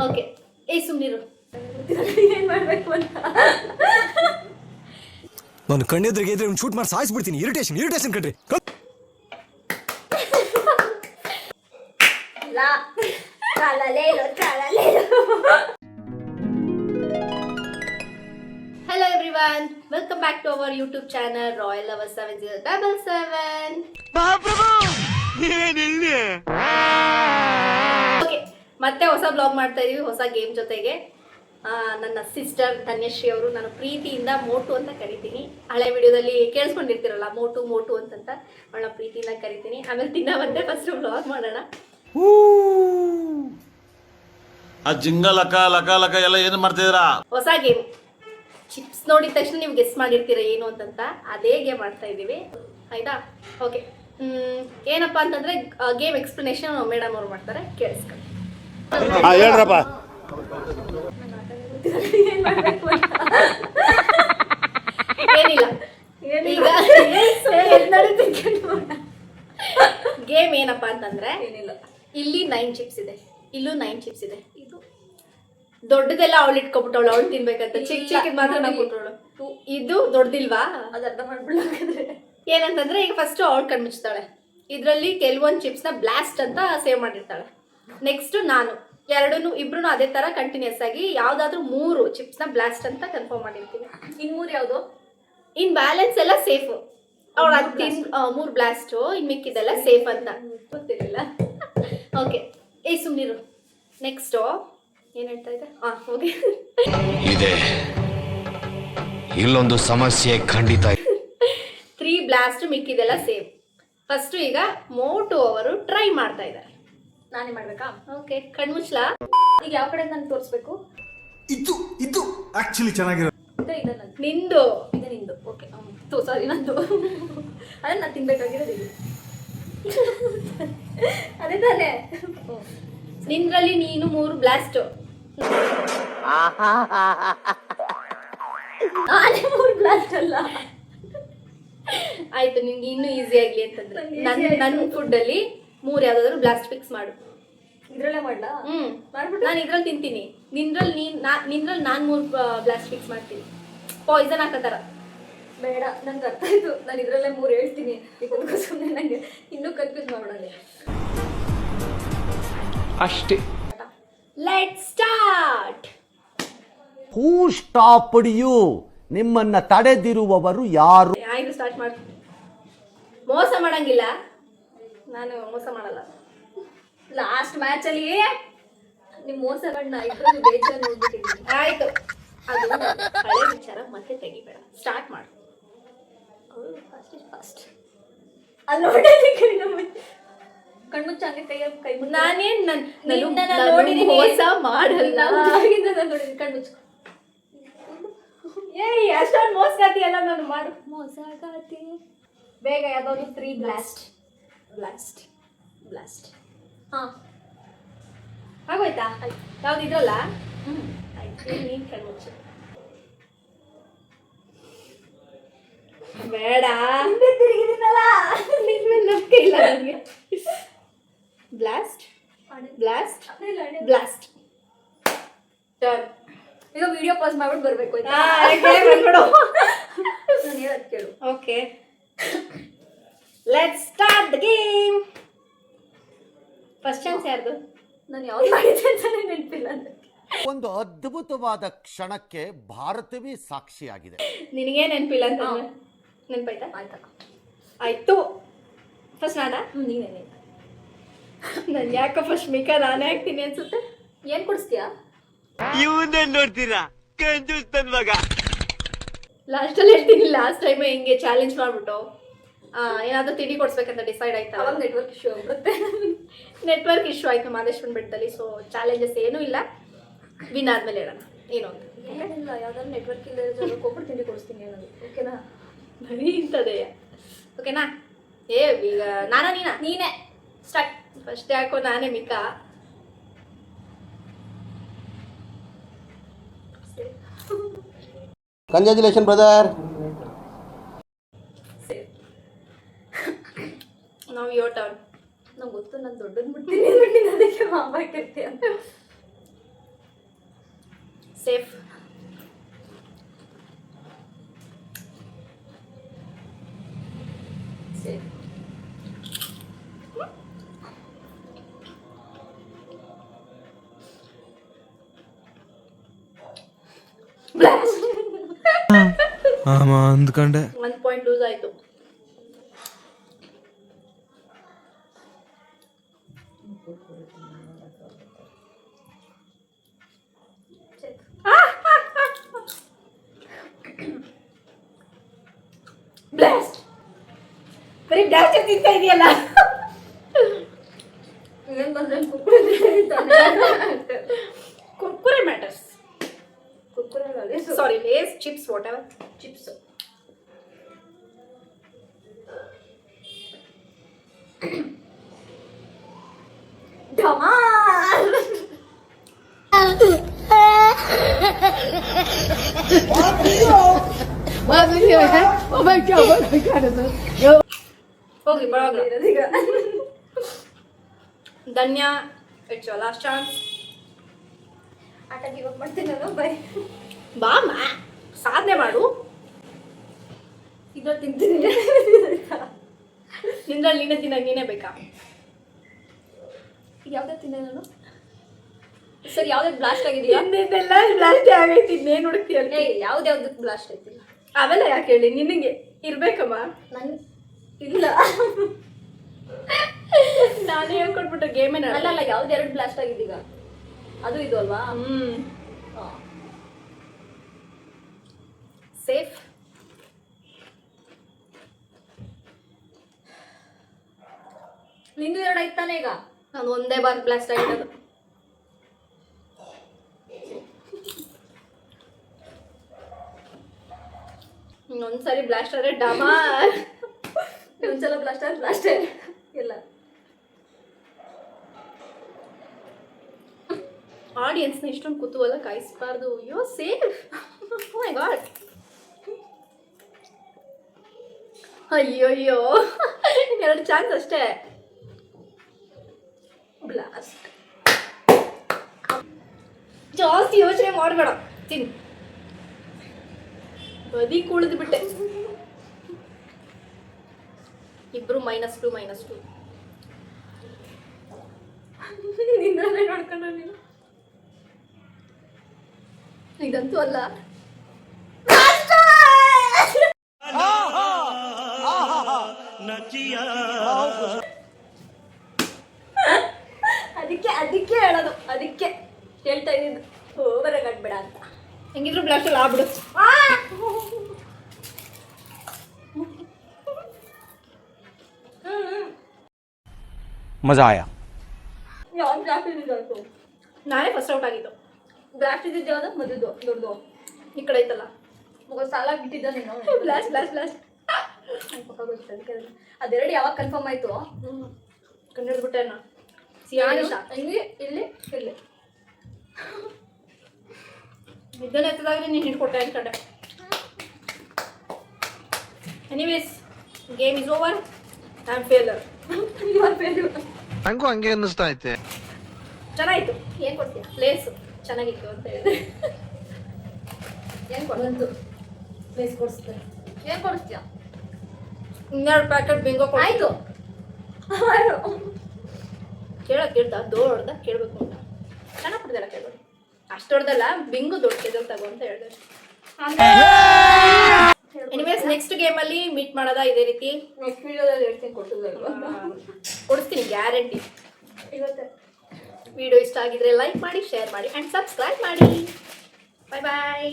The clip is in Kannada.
ಓಕೆ ಏ ಸುಮ್ಮನಿರು ಏನ್ ಮಾಡ್ಬೇಕು ಅಂತ ನಾನು ಕಣ್ಣೆದ್ರಿಗೆ ಇದ್ರೆ ಶೂಟ್ ಮಾಡಿ ಸಾಯಿಸ್ಬಿಡ್ತೀನಿ. ಇರಿಟೇಷನ್ ಕಣ್ರಿ. Hello everyone, welcome back to our YouTube channel Royal Lover 7077. Okay ಮತ್ತೆ ಹೊಸ ಬ್ಲಾಗ್ ಮಾಡ್ತಾ ಇದೀವಿ, ಹೊಸ ಗೇಮ್ ಜೊತೆಗೆ. ನನ್ನ ಸಿಸ್ಟರ್ ಧನ್ಯಶ್ರೀ ಅವರು ನಾನು ಪ್ರೀತಿಯಿಂದ ಮೋಟು ಅಂತ ಕರಿತೀನಿ. ಹಳೆ ವಿಡಿಯೋದಲ್ಲಿ ಕೇಳಿಸ್ಕೊಂಡಿರ್ತೀರಲ್ಲ ಮೋಟು ಅಂತಂತ, ಅವಳ ಪ್ರೀತಿಯಿಂದ ಕರಿತೀನಿ. ಆಮೇಲೆ ತಿನ್ನ ಬಂದೆ ಫಸ್ಟ್ ಬ್ಲಾಗ್ ಮಾಡೋಣ. ಆ ಜಿಂಗ ಲಕ ಲಕ ಲಕ ಎಲ್ಲ ಏನು ಮಾಡ್ತಿದ್ದೀರಾ? ಹೊಸ ಗೇಮ್. ಚಿಪ್ಸ್ ನೋಡಿದ ತಕ್ಷಣ ನೀವು ಗೆಸ್ ಮಾಡಿರ್ತೀರ ಏನು ಅಂತಂತ, ಅದೇ ಗೇಮ್ ಮಾಡ್ತಾ ಇದ್ದೀವಿ. ಆಯ್ತಾ? ಓಕೆ, ಏನಪ್ಪಾ ಅಂತಂದ್ರೆ ಗೇಮ್ ಎಕ್ಸ್ಪ್ಲನೇಷನ್ ಮೇಡಮ್ ಅವ್ರು ಮಾಡ್ತಾರೆ, ಕೇಳಿಸ್ಕೊಳ್ಳಿ. ಹೇಳ್ರಪ್ಪ. ಏನಿಲ್ಲ, ಈಗ ಗೇಮ್ ಏನಪ್ಪಾ ಅಂತಂದ್ರೆ ಇಲ್ಲಿ 9 ಚಿಪ್ಸ್ ಇದೆ, ಇಲ್ಲೂ 9 ಚಿಪ್ಸ್ ಇದೆ. ಇದು ದೊಡ್ಡದೆಲ್ಲ ಅವಳು ಇಟ್ಕೊಬಿಟ್ಟವಳು, ಅವಳು ತಿನ್ಬೇಕಂತ. ಚಿಕ್ಕ ಮಾತ್ರ ನಾವು ಕೊಟ್ಟವಳು. ಇದು ದೊಡ್ಡದಿಲ್ವಾ, ಅದು ಅರ್ಧ ಮಾಡ್ಬಿಡ್ಲಾಕಂದ್ರೆ ಏನಂತಂದ್ರೆ ಈಗ ಫಸ್ಟ್ ಅವಳು ಕಣ್ಮುಚ್ತಾಳೆ. ಇದರಲ್ಲಿ ಕೆಲವೊಂದು ಚಿಪ್ಸ್ನ ಬ್ಲಾಸ್ಟ್ ಅಂತ ಸೇವ್ ಮಾಡಿರ್ತಾಳೆ. ನೆಕ್ಸ್ಟ್ ನಾನು ಇಬ್ರು ಅದೇ ತರ ಕಂಟಿನ್ಯೂಸ್ ಆಗಿ ಯಾವ್ದಾದ್ರು 3 ಚಿಪ್ಸ್ನ ಬ್ಲಾಸ್ಟ್ ಅಂತ ಕನ್ಫರ್ಮ್ ಮಾಡಿರ್ತೀನಿ. ಇನ್ 3 ಯಾವ್ದು? ಇನ್ ಬ್ಯಾಲೆನ್ಸ್ ಎಲ್ಲ ಸೇಫ್. ಅವಳು 3 ಬ್ಲಾಸ್ಟ್, ಇನ್ ಮಿಕ್ಕಿದೆಲ್ಲ ಸೇಫ್ ಅಂತ ಗೊತ್ತಿರಲಿಲ್ಲ. ಓಕೆ, ಏ ಸುಮ್ನಿರು. ನೆಕ್ಸ್ಟ್ ಏನ್ ಹೇಳ್ತಾ ಇದೆ? ಓಕೆ, ಇದೆ ಇಲ್ಲೊಂದು ಸಮಸ್ಯೆ ಖಂಡಿತ. 3 ಬ್ಲಾಸ್ಟ್, ಮಿಕ್ಕಿದೆಲ್ಲ ಸೇಫ್. ಫಸ್ಟ್ ಈಗ ಮೋಟು ಅವರು ಟ್ರೈ ಮಾಡ್ತಾ ಇದ್ದಾರೆ. ನಾನೇ ಮಾಡ್ಬೇಕಾ? ಓಕೆ, ಕಣ್ಮುಚ್ಲಾ? ಈಗ ಯಾವ ಕಡೆ ನಾನು ತೋರಿಸ್ಬೇಕು? ಇದು ಆಕ್ಚುಲಿ ಚೆನ್ನಾಗಿರೋ ನಿಂದು. ಇದು ನಿಂದು. ಓಕೆ, ಸಾರಿ ನಂದು. ಅದೇ ನಾನು ತಿನ್ಬೇಕಾಗಿರೋದು ಇದು. ಅದೇ ತಾನೇ. ನಿಂದ್ರಲ್ಲಿ ನೀನು 3 ಬ್ಲಾಸ್ಟ್, 3 ಬ್ಲಾಸ್ಟ್ ಅಲ್ಲ. ಆಯ್ತು, ನಿಮ್ಗೆ ಇನ್ನೂ ಈಸಿ ಆಗ್ಲಿ ಅಂತಂದ್ರೆ ನನ್ನ ಫುಡ್ ಅಲ್ಲಿ 3 ಯಾವ್ದಾದ್ರು ಬ್ಲಾಸ್ಟ್ ಫಿಕ್ಸ್ ಮಾಡು. ಇದ್ರಲ್ಲೇ ಮಾಡ್ಲಾ? ನಾನು ಇದ್ರಲ್ಲಿ ತಿಂತೀನಿ. ನಿಂದ್ರಲ್ಲಿ ನಾನು 3 ಬ್ಲಾಸ್ಟ್ ಫಿಕ್ಸ್ ಮಾಡ್ತೀನಿ. ಪಾಯ್ಸನ್ ಹಾಕತ್ತಾರ ಬೇಡ, ನಂಗೆ ಅರ್ಥ ಆಯ್ತು. ನಾನು ಇದ್ರಲ್ಲೇ 3 ಹೇಳ್ತೀನಿ. ಸುಮ್ಮನೆ ನಂಗೆ ಇನ್ನೂ ಕನ್ಫ್ಯೂಸ್ ಮಾಡೋಣ ಅಷ್ಟೇ. Let's start. Who stopped you? ನಿಮ್ಮನ್ನ ತಡೆದಿರುವವರು ಯಾರು? ಆಯ್ತು, ಸ್ಟಾರ್ಟ್ ಮಾಡು. ಮೋಸ ಮಾಡಂಗಿಲ್ಲ, ನಾನು ಮೋಸ ಮಾಡಲ್ಲ. ಲಾಸ್ಟ್ ಮ್ಯಾಚ್ ಅಲ್ಲಿ ನಿಮ್ ಮೋಸಗಳನ್ನ ಇಬ್ಬರು ಬೇಜಾರು ನೋಡ್ಬಿಟ್ಟಿದ್ದೀನಿ. ಆಯ್ತು, ಅದು ಹಳೆ ವಿಚಾರ ಮತ್ತೆ ತೆಗಿಬೇಡ. ಸ್ಟಾರ್ಟ್ ಮಾಡು. ಫಸ್ಟ್ ಅಲ್ಲಿ ಕಣ್ಮುಚ್ಚ ಹಂಗೆ ಕೈ ನಾನೇನ್ ನೋಡಿ ಮೋಸ ಮಾಡಲ್ಲ. ಕಣ್ಮುಚ್ಚ. ಏಯ್, ಅಷ್ಟೊಂದು ಮೋಸಗಾತಿ ಅಲ್ಲ ನಾನು. ಮಾಡು ಮೋಸಗಾತಿ. ಬೇಗ ಯಾವ್ದಾದ್ರು 3 ಬ್ಲಾಸ್ಟ್. ಆಗೋಯ್ತಾ? ಯಾವ್ದು ಇದ್ರಲ್ಲ? ಆಯ್ತು, ನೀನ್ ಕಣ್ಮುಚ್ಚು. ಬೇಡ, ತಿರುಗಿದಿನಲ್ಲ, ನಿನ್ ಮೇಲೆ ನಂಬಿಕೆ ಇಲ್ಲ ನನಗೆ. ಬ್ಲಾಸ್ಟ್. ಈಗ ವಿಡಿಯೋ ಪಾಸ್ ಮಾಡ್ಬಿಟ್ಟು ಬರ್ಬೇಕು. ನಾನು ಹೇಳೋದು ಕೇಳು. Okay, let's start the game. First chance ಯಾರ್ದು? ನಾನು ಯಾವ್ದು ಮಾಡಿದ್ದೆ ಅಂತಾನೆ ನೆನಪಿಲ್ಲ. ಒಂದು ಅದ್ಭುತವಾದ ಕ್ಷಣಕ್ಕೆ ಭಾರತವೇ ಸಾಕ್ಷಿಯಾಗಿದೆ. ನಿನಗೆ ನೆನಪಿಲ್ಲ ಅಂತ ನೆನಪಾಯ್ತಾ? ಆಯ್ತು, ಫಸ್ಟ್ ನಾನಾ? ನೀನೇ. ನಾನು ಯಾಕೋ ಫಸ್ಟ್ ಮಿಕಾ ನಾನೇ ಆಗ್ತೀನಿ ಅನ್ಸುತ್ತೆ. ಏನ್ ಕೊಡಿಸ್ತೀಯಾ? ಇವನ್ನೇ ನೋಡ್ತೀರಾ ಕಂಜೂಸ್ತನ್ ಮಗ. ಲಾಸ್ಟಲ್ಲಿ ಹೇಳ್ತೀನಿ. ಲಾಸ್ಟ್ ಟೈಮ್ ಹಿಂಗೆ ಚಾಲೆಂಜ್ ಮಾಡ್ಬಿಟ್ಟು ಏನಾದರೂ ತಿಂಡಿ ಕೊಡಿಸ್ಬೇಕಂತ ಡಿಸೈಡ್ ಆಯ್ತಾ? ಅವಾಗ ನೆಟ್ವರ್ಕ್ ಇಶ್ಯೂ ಆಗ್ಬಿಡುತ್ತೆ. ನೆಟ್ವರ್ಕ್ ಇಶ್ಯೂ ಆಯ್ತು ಮಾದೇಶ್ವರನ ಬೆಟ್ಟದಲ್ಲಿ. ಸೊ ಚಾಲೆಂಜಸ್ ಏನೂ ಇಲ್ಲ, ವಿನ್ ಆದ್ಮೇಲೆ ಹೇಳೋಣ ಏನು ಅಂತ. ಏನಿಲ್ಲ, ಯಾವ್ದಾದ್ರು ನೆಟ್ವರ್ಕ್ ಇಲ್ಲ ಒಬ್ಬರು ತಿಂಡಿ ಕೊಡಿಸ್ತೀನಿ ಅನ್ನೋದು. ಓಕೆನಾ? ಬರೀ ಇಂಥದೆಯ. ಓಕೆನಾ? ಈಗ ನೀನೇ ಸ್ಟಾರ್ಟ್. ಫಸ್ಟ್ ಯಾಕೋ ನಾನೇ ಮಿಕಾ. Congratulation brother. ನಾವು ಯೋರ್ ಟರ್ನ್. ನಂಗೆ ಗೊತ್ತು, ನಾನು ದೊಡ್ಡದು ಮುಟ್ತೀನಿ ಅದಕ್ಕೆ ಮಾಮಾಕಿರ್ತೀಯ ಅಂತ. ಸೇಫ್. ಸೇಫ್. ಅಂದ್ಕೊಂಡೆ 1 ಪಾಯಿಂಟ್ ಲೂಸ್ ಆಯ್ತು. ಬ್ಲಾಸ್ಟ್. ಬರೀ ಬ್ಲಾಸ್ಟ್ ತಿಂತಾ ಇದೆಯಲ್ಲ. ಏನ್ ಬಂದ್ರೆ Kurkure matters. Kurkure sorry Lays chips whatever chips. ಢಮಾಲ್. ಹೋಗ್ಲಿ ಪರವಾಗಿಲ್ಲ. Dhanya, it's your last chance. ಆಟ ಗಿವ್ ಅಪ್ ಮಾಡ್ತೀನಿ ನಾನು. ಬೈ ಬಾ ಸಾಧನೆ ಮಾಡು. ಇದ್ರಲ್ಲಿ ತಿಂತೀನಿ. ನಿಂದ್ರಲ್ಲಿ ನೀನೇ ತಿನ್ನಾಗ ನೀನೇ ಬೇಕಾ? ಯಾವ್ದು ತಿಂದೆ ನಾನು? ಸರಿ ಯಾವ್ದು ಬ್ಲಾಸ್ಟ್ ಆಗಿದೆಯಾ? ಇನ್ನೆಲ್ಲ ಬ್ಲಾಸ್ಟ್ ಆಗೈತಿ. ಇನ್ನೇನು ಹುಡುಕ್ತೀಯ? ಯಾವ್ದು ಬ್ಲಾಸ್ಟ್ ಆಯ್ತಿಲ್ಲ. ಅವೆಲ್ಲ ಯಾಕೆ ಹೇಳಿ? ನಿನಗೆ ಇರ್ಬೇಕಮ್ಮ. ನನ್ ಇಲ್ಲ. ನಾನೇ ಹೇಳ್ಕೊಟ್ಬಿಟ್ಟು ಗೇಮೇ ಅಲ್ಲ. ಯಾವ್ದು 2 ಬ್ಲಾಸ್ಟ್ ಆಗಿದೀಗ? ಅದು ಇದು ಅಲ್ವಾ? ಸೇಫ್. ನಿಂದು 2 ಆಯ್ತಾನೆ ಈಗ. ನಾನು ಒಂದೇ ಬಾರ್ ಬ್ಲಾಸ್ಟ್ ಆಗಿರೋದು. ಇನ್ನೊಂದ್ಸರಿ ಬ್ಲಾಸ್ಟ್ ಆದ್ರೆ ಡಮಾರ್. ಒಂದ್ಸಲ ಬ್ಲಾಸ್ಟ್ ಆದ್ರೆ ಬ್ಲಾಸ್ಟೇ ಇಲ್ಲ. ಆಡಿಯನ್ಸ್ನ ಇಷ್ಟೊಂದು ಕುತೂಹಲ ಕಾಯಿಸ್ಬಾರ್ದು. ಯೋ ಸೇಫ್. ಓ ಮೈ ಗಾಡ್. ಅಯ್ಯೋಯ್ಯೋ, 2 ಚಾನ್ಸ್ ಅಷ್ಟೇ. ಬ್ಲಾಸ್ಟ್. ಜಾಸ್ತಿ ಯೋಚನೆ ಮಾಡಬೇಡ, ತಿನ್. ಬದಿ ಕುಳಿದು ಬಿಟ್ಟೆ. ಇಬ್ರು -2 -2. ನಿನ್ನಲ್ಲೇ ನೋಡ್ಕೊಂಡ ನೀನು. ಇದಂತೂ ಅಲ್ಲ. ಅದಕ್ಕೆ ಹೇಳೋದು, ಅದಕ್ಕೆ ಹೇಳ್ತಾ ಇದ್ದಿದ್ದು ಓವರ್ ಆಗಬೇಡ ಅಂತ. ಹೆಂಗಿದ್ರು ಬ್ಲಾಸ್ಟ್ ಅಲ್ಲಿ ಆಗ್ಬಿಡು. ಮಜಾ ಆಯಾ. ಯಾವ್ದು ಬ್ಲಾಸ್ಟ್ ಇದ್ದಿದ್ದು? ನಾನೇ ಫಸ್ಟ್ ಔಟ್ ಆಗಿದ್ದು. ಬ್ಲಾಸ್ಟ್ ಇದ್ದಿದ್ದು ಯಾವ್ದು? ಮದುದು ದೊಡ್ಡದು ಈ ಕಡೆ ಐತಲ್ಲ. ಮಗ ಸಾಲ ಬಿಟ್ಟಿದ್ದ ನೀನು. Blast blast blast. ಅದೆರಡು ಯಾವಾಗ ಕನ್ಫರ್ಮ್ ಆಯ್ತು? ಕಂಡಿಡ್ಬಿಟ್ಟೆ ನಾ. ಇಲ್ಲಿ ಇಲ್ಲಿ ಇಲ್ಲಿ ನಿದ್ದನೆ ಎತ್ತದಾಗ್ರೆ ನೀನು ಹಿಡ್ಕೊಟ್ಟೆ ಅನ್ಕೊಂಡೆ. Anyways, game is over. I am failure. You are failure. ನಂಗೂ ಹಂಗೆ ಅನ್ನಿಸ್ತಾ ಐತೆ. ಚೆನ್ನಾಗಿತ್ತು. ಏನು ಕೊಡ್ತೀಯ? ಪ್ಲೇಸ್ ಚೆನ್ನಾಗಿತ್ತು ಅಂತ ಹೇಳಿದೆ. ಏನು ಕೊಡಂತು? ಪ್ಲೇಸ್ ಕೊಡಿಸ್ತಾರೆ. ಏನು ಕೊಡಿಸ್ತೀಯ? 2 ಪ್ಯಾಕೆಟ್ ಬಿಂಗೋ ಆಯಿತು. ಕೇಳ್ದ ದೊಡ್ಡದ ಕೇಳಬೇಕು ಅಂತ. ಚೆನ್ನಾಗಿ ಕೊಡ್ದಲ್ಲ ಕೇಳೋದು. ಅಷ್ಟು ದೊಡ್ಡದಲ್ಲ, ಬಿಂಗು ದೊಡ್ಡ ಕೆಜಲ್ ತಗೋ ಅಂತ ಹೇಳಿದೆ. ಎನಿವೇಸ್, ನೆಕ್ಸ್ಟ್ ಗೇಮಲ್ಲಿ ಮೀಟ್ ಮಾಡೋದ ಇದೇ ರೀತಿ. ನೆಕ್ಸ್ಟ್ ವಿಡಿಯೋದಲ್ಲಿ ಹೇಳ್ತೀನಿ, ಕೊಡಿಸ್ತೀನಿ ಗ್ಯಾರಂಟಿ. ಇವತ್ತೆ ವಿಡಿಯೋ ಇಷ್ಟ ಆಗಿದ್ರೆ ಲೈಕ್ ಮಾಡಿ, ಶೇರ್ ಮಾಡಿ ಆ್ಯಂಡ್ ಸಬ್ಸ್ಕ್ರೈಬ್ ಮಾಡಿ. ಬಾಯ್ ಬಾಯ್.